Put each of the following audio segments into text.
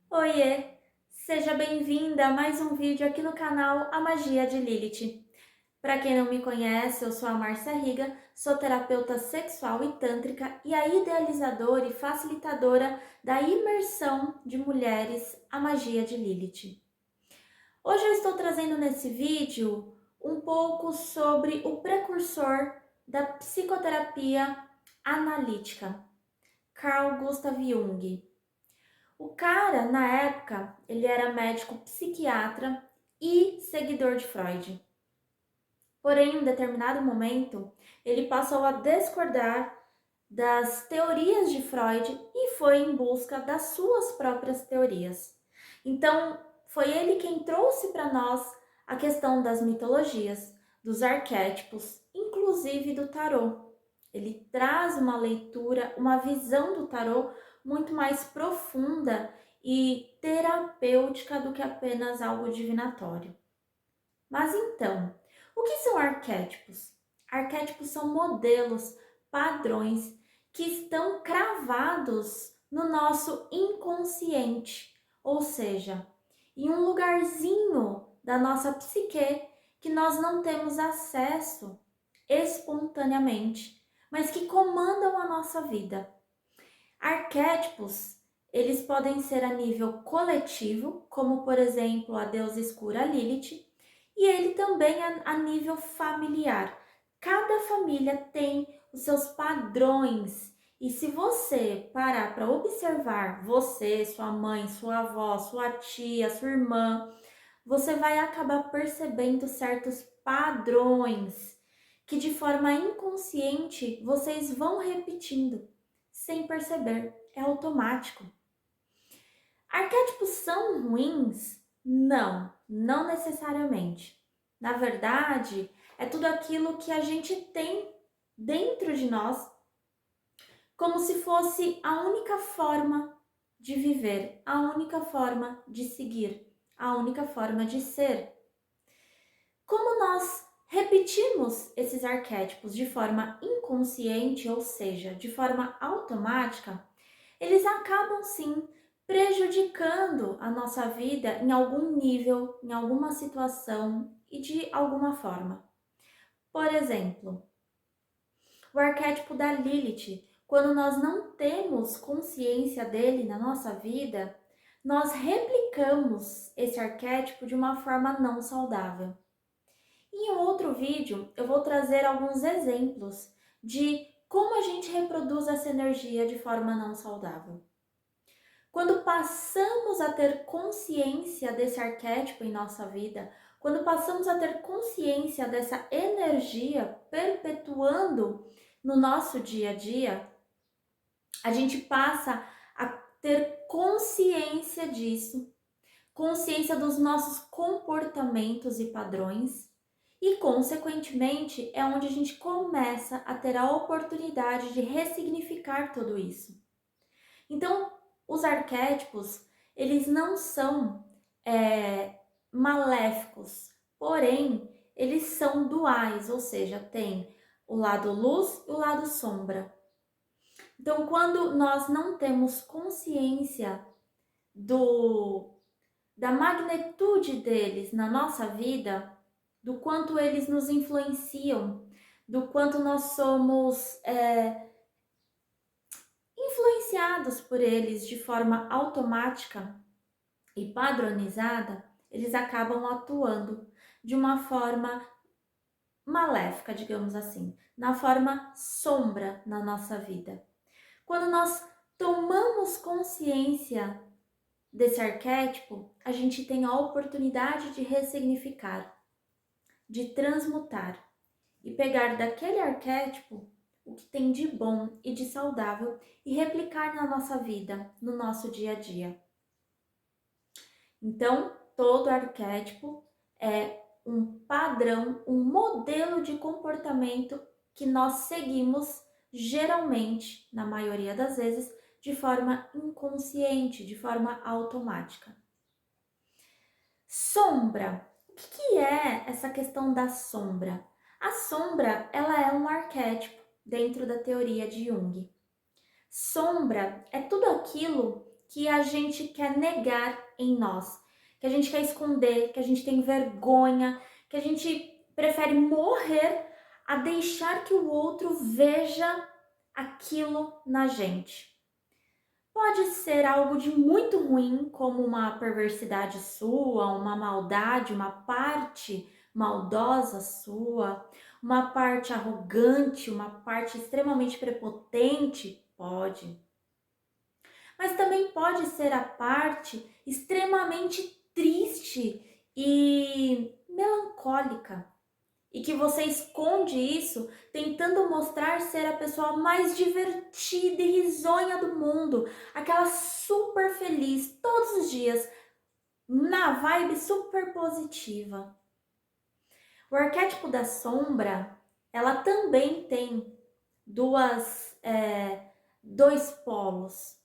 Oiê! Seja bem-vinda a mais um vídeo aqui no canal A Magia de Lilith. Para quem não me conhece, eu sou a Márcia Riga, sou terapeuta sexual e tântrica e a idealizadora e facilitadora da imersão de mulheres à magia de Lilith. Hoje eu estou trazendo nesse vídeo um pouco sobre o precursor da psicoterapia analítica, Carl Gustav Jung. O cara, na época, ele era médico psiquiatra e seguidor de Freud. Porém, em um determinado momento, ele passou a discordar das teorias de Freud e foi em busca das suas próprias teorias. Então, foi ele quem trouxe para nós a questão das mitologias, dos arquétipos, inclusive do tarô. Ele traz uma leitura, uma visão do tarô muito mais profunda e terapêutica do que apenas algo divinatório. Mas então, o que são arquétipos? Arquétipos são modelos, padrões que estão cravados no nosso inconsciente, ou seja, em um lugarzinho da nossa psique que nós não temos acesso espontaneamente, mas que comandam a nossa vida. Arquétipos, eles podem ser a nível coletivo, como por exemplo a deusa escura Lilith, e ele também a nível familiar. Cada família tem os seus padrões. E se você parar para observar você, sua mãe, sua avó, sua tia, sua irmã, você vai acabar percebendo certos padrões que de forma inconsciente vocês vão repetindo sem perceber, é automático. Arquétipos são ruins? Não, não necessariamente. Na verdade, é tudo aquilo que a gente tem dentro de nós, como se fosse a única forma de viver, a única forma de seguir, a única forma de ser. Como nós repetimos esses arquétipos de forma inconsciente, ou seja, de forma automática, eles acabam sim prejudicando a nossa vida em algum nível, em alguma situação e de alguma forma. Por exemplo, o arquétipo da Lilith, quando nós não temos consciência dele na nossa vida, nós replicamos esse arquétipo de uma forma não saudável. Em um outro vídeo, eu vou trazer alguns exemplos de como a gente reproduz essa energia de forma não saudável. Quando passamos a ter consciência desse arquétipo em nossa vida, quando passamos a ter consciência dessa energia perpetuando no nosso dia a dia, a gente passa a ter consciência disso, consciência dos nossos comportamentos e padrões, e, consequentemente, é onde a gente começa a ter a oportunidade de ressignificar tudo isso. Então, os arquétipos, eles não são maléficos, porém, eles são duais, ou seja, tem o lado luz e o lado sombra. Então, quando nós não temos consciência da magnitude deles na nossa vida, do quanto eles nos influenciam, do quanto nós somos influenciados por eles de forma automática e padronizada, eles acabam atuando de uma forma maléfica, digamos assim, na forma sombra na nossa vida. Quando nós tomamos consciência desse arquétipo, a gente tem a oportunidade de ressignificar, de transmutar e pegar daquele arquétipo o que tem de bom e de saudável e replicar na nossa vida, no nosso dia a dia. Então, todo arquétipo é um padrão, um modelo de comportamento que nós seguimos geralmente, na maioria das vezes, de forma inconsciente, de forma automática. Sombra. O que é essa questão da sombra? A sombra, ela é um arquétipo dentro da teoria de Jung. Sombra é tudo aquilo que a gente quer negar em nós, que a gente quer esconder, que a gente tem vergonha, que a gente prefere morrer a deixar que o outro veja aquilo na gente. Pode ser algo de muito ruim, como uma perversidade sua, uma maldade, uma parte maldosa sua, uma parte arrogante, uma parte extremamente prepotente, pode. Mas também pode ser a parte extremamente triste e melancólica. E que você esconde isso tentando mostrar ser a pessoa mais divertida e risonha do mundo, aquela super feliz todos os dias, na vibe super positiva. O arquétipo da sombra, ela também tem dois polos.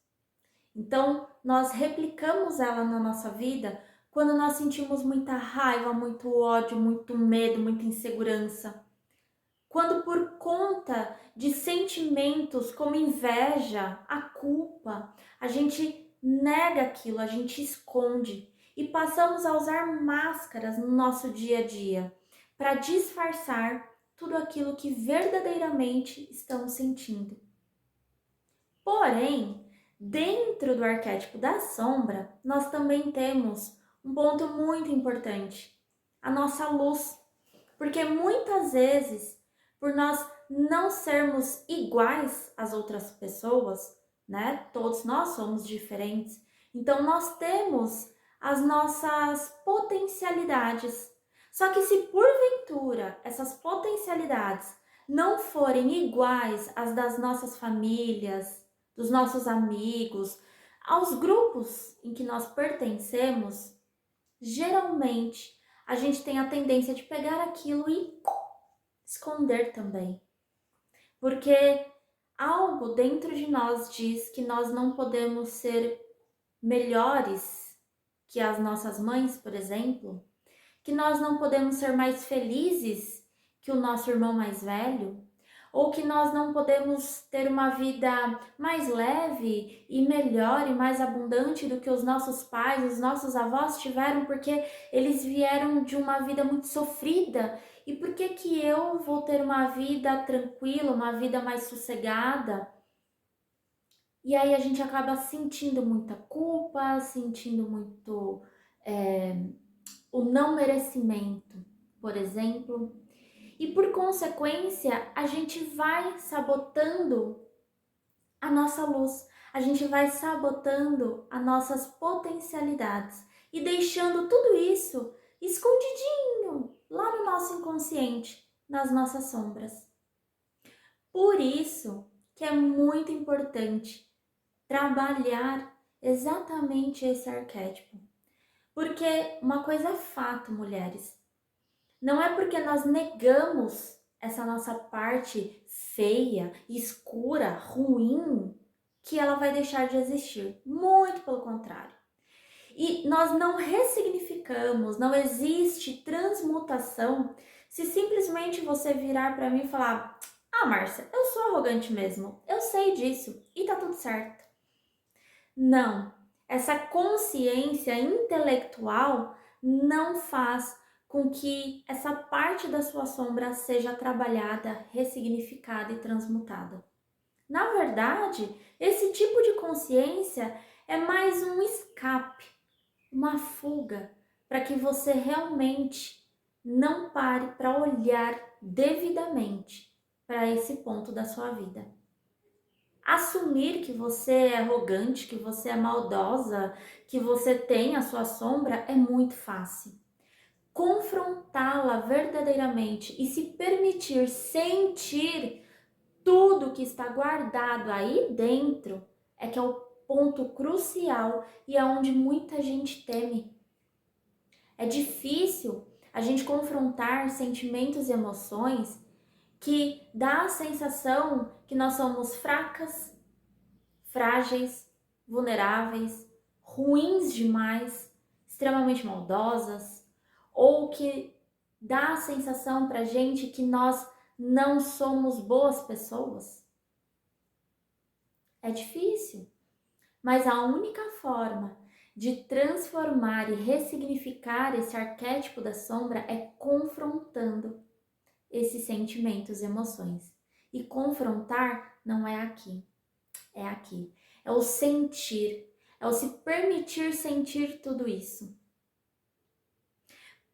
Então, nós replicamos ela na nossa vida quando nós sentimos muita raiva, muito ódio, muito medo, muita insegurança. Quando por conta de sentimentos como inveja, a culpa, a gente nega aquilo, a gente esconde e passamos a usar máscaras no nosso dia a dia para disfarçar tudo aquilo que verdadeiramente estamos sentindo. Porém, dentro do arquétipo da sombra, nós também temos um ponto muito importante, a nossa luz. Porque muitas vezes, por nós não sermos iguais às outras pessoas, né? Todos nós somos diferentes. Então nós temos as nossas potencialidades. Só que se porventura essas potencialidades não forem iguais às das nossas famílias, dos nossos amigos, aos grupos em que nós pertencemos, geralmente a gente tem a tendência de pegar aquilo e esconder também. Porque algo dentro de nós diz que nós não podemos ser melhores que as nossas mães, por exemplo, que nós não podemos ser mais felizes que o nosso irmão mais velho, ou que nós não podemos ter uma vida mais leve e melhor e mais abundante do que os nossos pais, os nossos avós tiveram, porque eles vieram de uma vida muito sofrida. E por que que eu vou ter uma vida tranquila, uma vida mais sossegada? E aí a gente acaba sentindo muita culpa, sentindo muito o não merecimento, por exemplo. E por consequência, a gente vai sabotando a nossa luz, a gente vai sabotando as nossas potencialidades e deixando tudo isso escondidinho lá no nosso inconsciente, nas nossas sombras. Por isso que é muito importante trabalhar exatamente esse arquétipo. Porque uma coisa é fato, mulheres, não é porque nós negamos essa nossa parte feia, escura, ruim, que ela vai deixar de existir. Muito pelo contrário. E nós não ressignificamos, não existe transmutação se simplesmente você virar para mim e falar: "Ah, Márcia, eu sou arrogante mesmo. Eu sei disso e tá tudo certo". Não. Essa consciência intelectual não faz com que essa parte da sua sombra seja trabalhada, ressignificada e transmutada. Na verdade, esse tipo de consciência é mais um escape, uma fuga, para que você realmente não pare para olhar devidamente para esse ponto da sua vida. Assumir que você é arrogante, que você é maldosa, que você tem a sua sombra é muito fácil. Confrontá-la verdadeiramente e se permitir sentir tudo que está guardado aí dentro é que é o ponto crucial e é onde muita gente teme. É difícil a gente confrontar sentimentos e emoções que dá a sensação que nós somos fracas, frágeis, vulneráveis, ruins demais, extremamente maldosas, ou que dá a sensação pra gente que nós não somos boas pessoas. É difícil. Mas a única forma de transformar e ressignificar esse arquétipo da sombra é confrontando esses sentimentos e emoções. E confrontar não é aqui, é aqui. É o sentir, é o se permitir sentir tudo isso.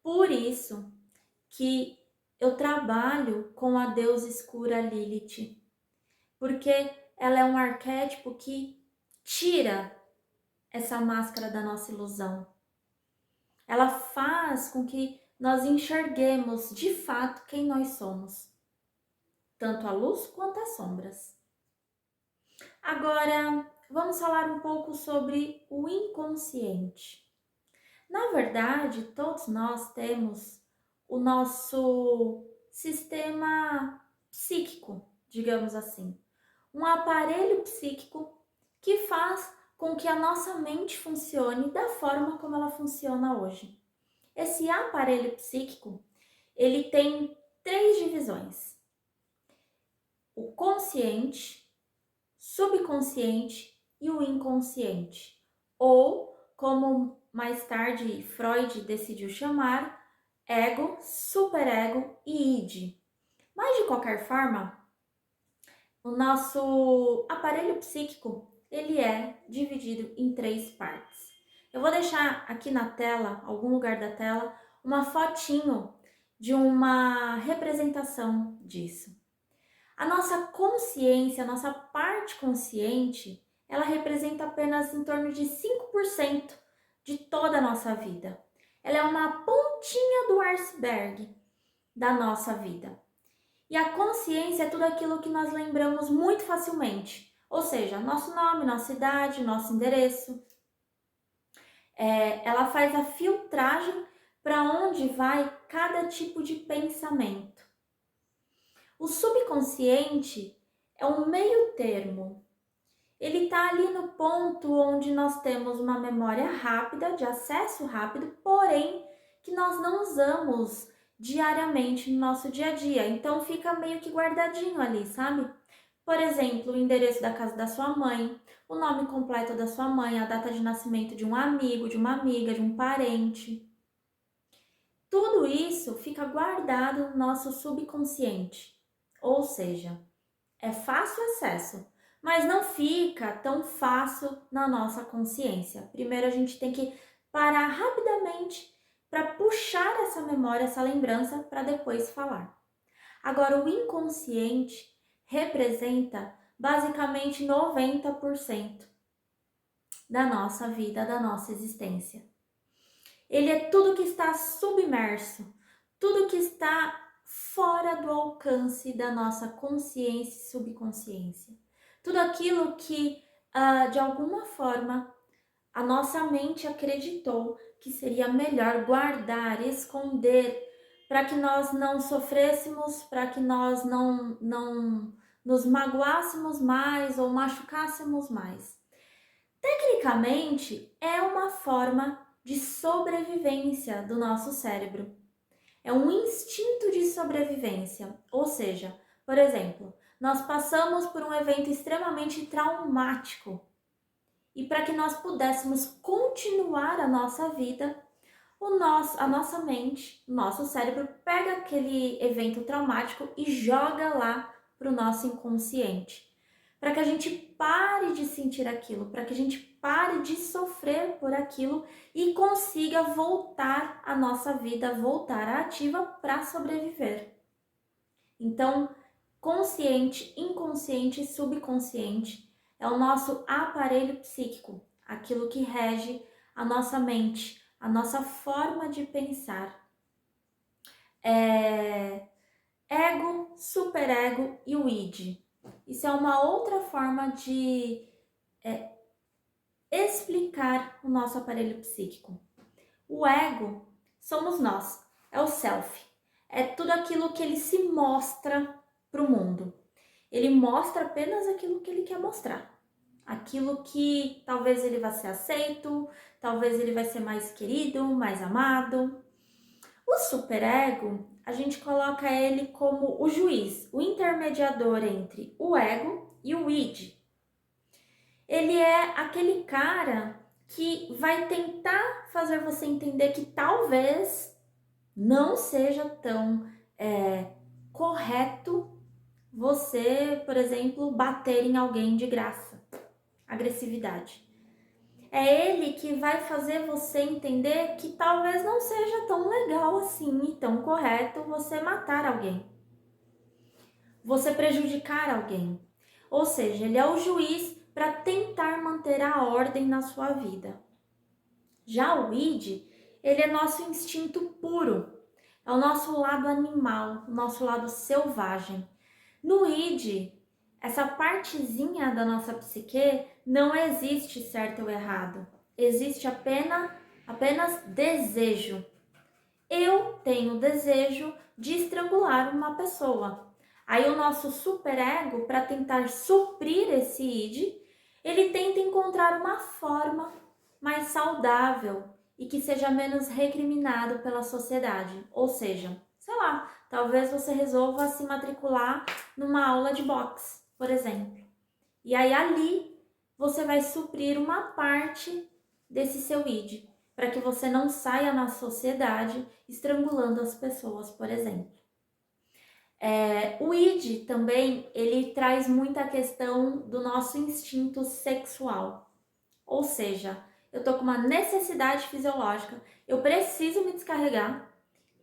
Por isso que eu trabalho com a deusa escura Lilith, porque ela é um arquétipo que tira essa máscara da nossa ilusão. Ela faz com que nós enxerguemos de fato quem nós somos, tanto a luz quanto as sombras. Agora, vamos falar um pouco sobre o inconsciente. Na verdade, todos nós temos o nosso sistema psíquico, digamos assim. Um aparelho psíquico que faz com que a nossa mente funcione da forma como ela funciona hoje. Esse aparelho psíquico, ele tem 3 divisões: o consciente, subconsciente e o inconsciente, ou como mais tarde Freud decidiu chamar, ego, superego e id. Mas de qualquer forma, o nosso aparelho psíquico, ele é dividido em 3 partes. Eu vou deixar aqui na tela, algum lugar da tela, uma fotinho de uma representação disso. A nossa consciência, a nossa parte consciente, ela representa apenas em torno de 5% de toda a nossa vida. Ela é uma pontinha do iceberg da nossa vida. E a consciência é tudo aquilo que nós lembramos muito facilmente. Ou seja, nosso nome, nossa idade, nosso endereço. Ela faz a filtragem para onde vai cada tipo de pensamento. O subconsciente é um meio termo. Ele está ali no ponto onde nós temos uma memória rápida, de acesso rápido, porém que nós não usamos diariamente no nosso dia a dia. Então fica meio que guardadinho ali, sabe? Por exemplo, o endereço da casa da sua mãe, o nome completo da sua mãe, a data de nascimento de um amigo, de uma amiga, de um parente. Tudo isso fica guardado no nosso subconsciente. Ou seja, é fácil acesso, mas não fica tão fácil na nossa consciência. Primeiro a gente tem que parar rapidamente para puxar essa memória, essa lembrança, para depois falar. Agora, o inconsciente representa basicamente 90% da nossa vida, da nossa existência. Ele é tudo que está submerso, tudo que está fora do alcance da nossa consciência e subconsciência. Tudo aquilo que, de alguma forma, a nossa mente acreditou que seria melhor guardar, esconder, para que nós não sofrêssemos, para que nós não nos magoássemos mais ou machucássemos mais. Tecnicamente, é uma forma de sobrevivência do nosso cérebro. É um instinto de sobrevivência, ou seja, por exemplo, nós passamos por um evento extremamente traumático e para que nós pudéssemos continuar a nossa vida, a nossa mente, o nosso cérebro pega aquele evento traumático e joga lá para o nosso inconsciente, para que a gente pare de sentir aquilo, para que a gente pare de sofrer por aquilo e consiga voltar à nossa vida, voltar à ativa para sobreviver. Então, consciente, inconsciente e subconsciente é o nosso aparelho psíquico, aquilo que rege a nossa mente, a nossa forma de pensar. Ego, superego e o id. Isso é uma outra forma de explicar o nosso aparelho psíquico. O ego somos nós, é o self. É tudo aquilo que ele se mostra para o mundo. Ele mostra apenas aquilo que ele quer mostrar. Aquilo que talvez ele vá ser aceito, talvez ele vai ser mais querido, mais amado. O superego, a gente coloca ele como o juiz, o intermediador entre o ego e o id. Ele é aquele cara que vai tentar fazer você entender que talvez não seja tão correto você, por exemplo, bater em alguém de graça. Agressividade. É ele que vai fazer você entender que talvez não seja tão legal assim e tão correto você matar alguém, você prejudicar alguém. Ou seja, ele é o juiz para tentar manter a ordem na sua vida. Já o id, ele é nosso instinto puro, é o nosso lado animal, o nosso lado selvagem. No id, essa partezinha da nossa psique não existe certo ou errado. Existe apenas desejo. Eu tenho desejo de estrangular uma pessoa. Aí o nosso superego, para tentar suprir esse id, ele tenta encontrar uma forma mais saudável e que seja menos recriminado pela sociedade. Ou seja, sei lá, talvez você resolva se matricular numa aula de boxe, por exemplo. E aí ali você vai suprir uma parte desse seu id, para que você não saia na sociedade estrangulando as pessoas, por exemplo. O id também, ele traz muita questão do nosso instinto sexual. Ou seja, eu tô com uma necessidade fisiológica, eu preciso me descarregar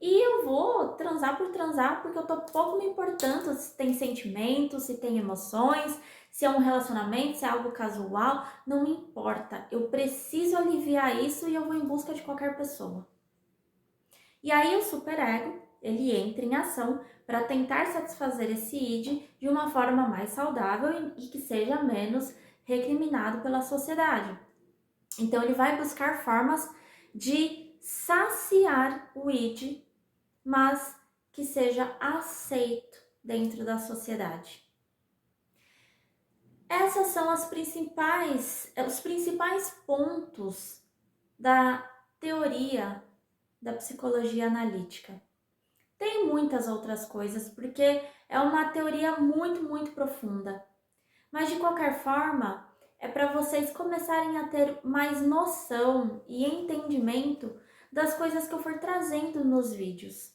e eu vou transar por transar porque eu tô pouco me importando se tem sentimentos, se tem emoções, se é um relacionamento, se é algo casual, não me importa. Eu preciso aliviar isso e eu vou em busca de qualquer pessoa. E aí o superego, ele entra em ação para tentar satisfazer esse id de uma forma mais saudável e que seja menos recriminado pela sociedade. Então ele vai buscar formas de saciar o id, mas que seja aceito dentro da sociedade. Essas são os principais pontos da teoria da psicologia analítica. Tem muitas outras coisas, porque é uma teoria muito, muito profunda. Mas de qualquer forma, é para vocês começarem a ter mais noção e entendimento das coisas que eu for trazendo nos vídeos.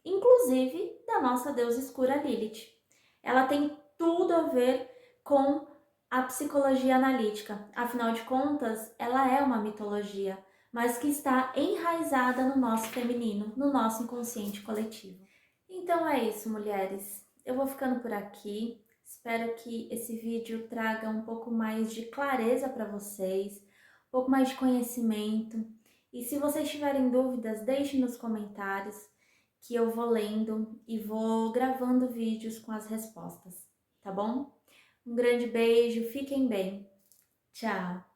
Inclusive da nossa deusa escura Lilith. Ela tem tudo a ver com a psicologia analítica. Afinal de contas, ela é uma mitologia, mas que está enraizada no nosso feminino, no nosso inconsciente coletivo. Então é isso, mulheres. Eu vou ficando por aqui. Espero que esse vídeo traga um pouco mais de clareza para vocês, um pouco mais de conhecimento. E se vocês tiverem dúvidas, deixem nos comentários que eu vou lendo e vou gravando vídeos com as respostas, tá bom? Um grande beijo, fiquem bem. Tchau!